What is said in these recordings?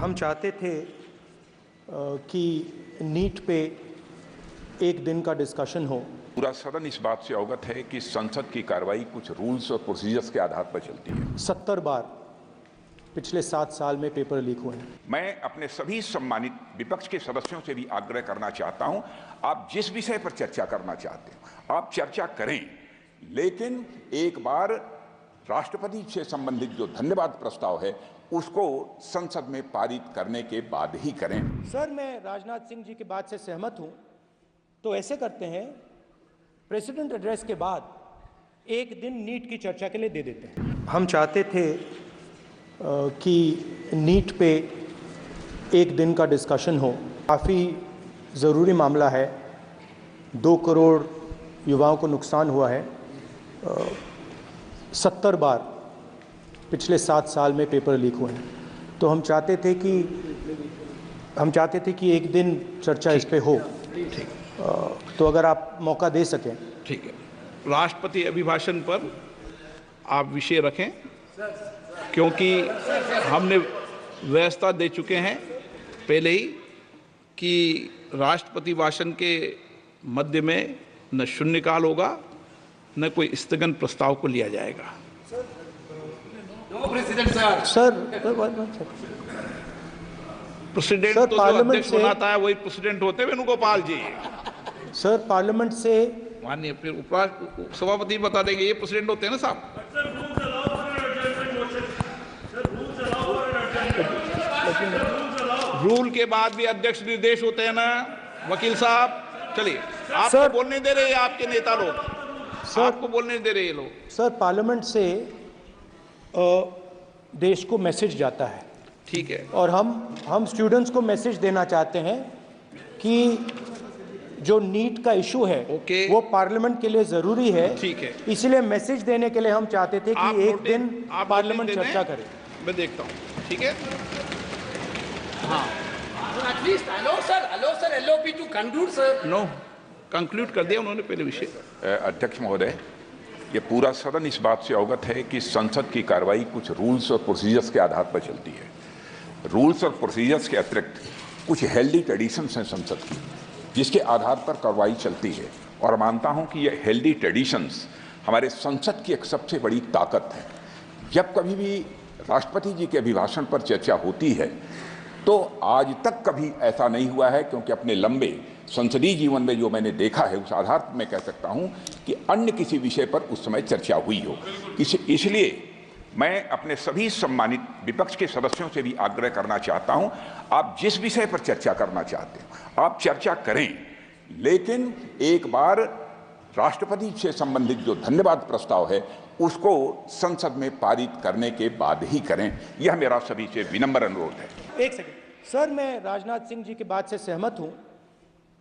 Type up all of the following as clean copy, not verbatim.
हम चाहते थे कि नीट पे एक दिन का डिस्कशन हो। पूरा सदन इस बात से अवगत है कि संसद की कार्रवाई कुछ रूल्स और प्रोसीजर्स के आधार पर चलती है। 70 बार पिछले 7 साल में पेपर लीक हुए हैं। मैं अपने सभी सम्मानित विपक्ष के सदस्यों से भी आग्रह करना चाहता हूं, आप जिस विषय पर चर्चा करना चाहते हो आप चर्चा करें, लेकिन एक बार राष्ट्रपति से संबंधित जो धन्यवाद प्रस्ताव है उसको संसद में पारित करने के बाद ही करें। सर, मैं राजनाथ सिंह जी की बात से सहमत हूं, तो ऐसे करते हैं, प्रेसिडेंट एड्रेस के बाद एक दिन नीट की चर्चा के लिए दे देते हैं। हम चाहते थे कि नीट पे एक दिन का डिस्कशन हो। काफ़ी ज़रूरी मामला है, 2 करोड़ युवाओं को नुकसान हुआ है। 70 बार पिछले 7 साल में पेपर लीक हुए हैं, तो हम चाहते थे कि एक दिन चर्चा इस पे हो। तो अगर आप मौका दे सकें। ठीक है, राष्ट्रपति अभिभाषण पर आप विषय रखें, क्योंकि हमने व्यवस्था दे चुके हैं पहले ही कि राष्ट्रपति भाषण के मध्य में न शून्यकाल होगा न कोई स्थगन प्रस्ताव को लिया जाएगा। प्रेसिडेंट तो जो अध्यक्ष बनाता है वही प्रेसिडेंट होते हैं वेणुगोपाल जी। सर, पार्लियामेंट से माननीय फिर सभापति बता देंगे, ये प्रेसिडेंट होते हैं ना साहब। रूल के बाद भी अध्यक्ष निर्देश होते हैं ना वकील साहब। चलिए, आपको बोलने दे रहे हैं आपके नेता लोग, आपको बोलने दे रहे हैं लोग। सर, पार्लियामेंट से देश को मैसेज जाता है। ठीक है, और हम स्टूडेंट्स को मैसेज देना चाहते हैं कि जो नीट का इशू है वो पार्लियामेंट के लिए जरूरी है। ठीक है, इसलिए मैसेज देने के लिए हम चाहते थे कि एक दिन पार्लियामेंट चर्चा करे। मैं देखता हूँ, ठीक है। हाँ, at least allow sir LOP to conclude sir. No, conclude कर दिया उन्होंने पहले विषय। अध्यक्ष महोदय, ये पूरा सदन इस बात से अवगत है कि संसद की कार्रवाई कुछ रूल्स और प्रोसीजर्स के आधार पर चलती है। रूल्स और प्रोसीजर्स के अतिरिक्त कुछ हेल्दी ट्रेडिशंस हैं संसद की, जिसके आधार पर कार्रवाई चलती है। और मानता हूं कि ये हेल्दी ट्रेडिशंस हमारे संसद की एक सबसे बड़ी ताकत है। जब कभी भी राष्ट्रपति जी के अभिभाषण पर चर्चा होती है तो आज तक कभी ऐसा नहीं हुआ है, क्योंकि अपने लंबे संसदीय जीवन में जो मैंने देखा है उस आधार पर मैं कह सकता हूं कि अन्य किसी विषय पर उस समय चर्चा हुई हो। इसलिए मैं अपने सभी सम्मानित विपक्ष के सदस्यों से भी आग्रह करना चाहता हूं, आप जिस विषय पर चर्चा करना चाहते हो आप चर्चा करें, लेकिन एक बार राष्ट्रपति से संबंधित जो धन्यवाद प्रस्ताव है उसको संसद में पारित करने के बाद ही करें। यह मेरा सभी से विनम्र अनुरोध है। एक सेकंड सर, मैं राजनाथ सिंह जी की बात से सहमत हूं,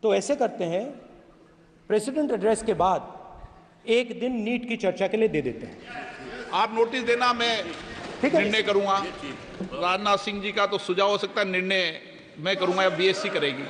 तो ऐसे करते हैं, प्रेसिडेंट एड्रेस के बाद एक दिन नीट की चर्चा के लिए दे देते हैं। आप नोटिस देना, मैं निर्णय करूंगा। राजनाथ सिंह जी का तो सुझाव हो सकता है, निर्णय मैं करूंगा या BSC करेगी।